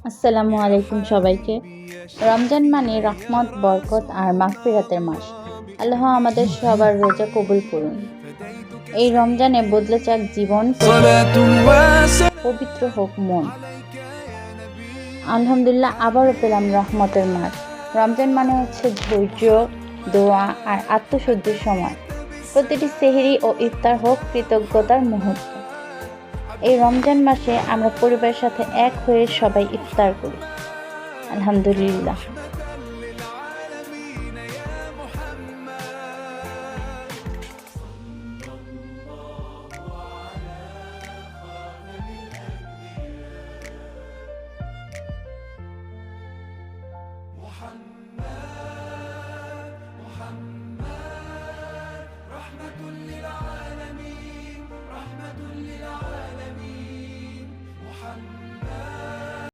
আসসালামু আলাইকুম সবাইকে। রমজান মানে রহমত, বরকত আর মাগফিরাতের মাস। আল্লাহ আমাদের সবার রোজা কবুল করুন। এই রমজানে বদলে যাক জীবন, পবিত্র হোক মন। আলহামদুলিল্লাহ, আবারও পেলাম রহমতের মাস। রমজান মানে হচ্ছে ধৈর্য, দোয়া আর আত্মশুদ্ধির সময়। প্রতিটি সেহরি ও ইফতার হোক কৃতজ্ঞতার মুহূর্ত। এই রমজান মাসে আমরা পরিবারের সাথে এক হয়ে সবাই ইফতার করি। আলহামদুলিল্লাহ।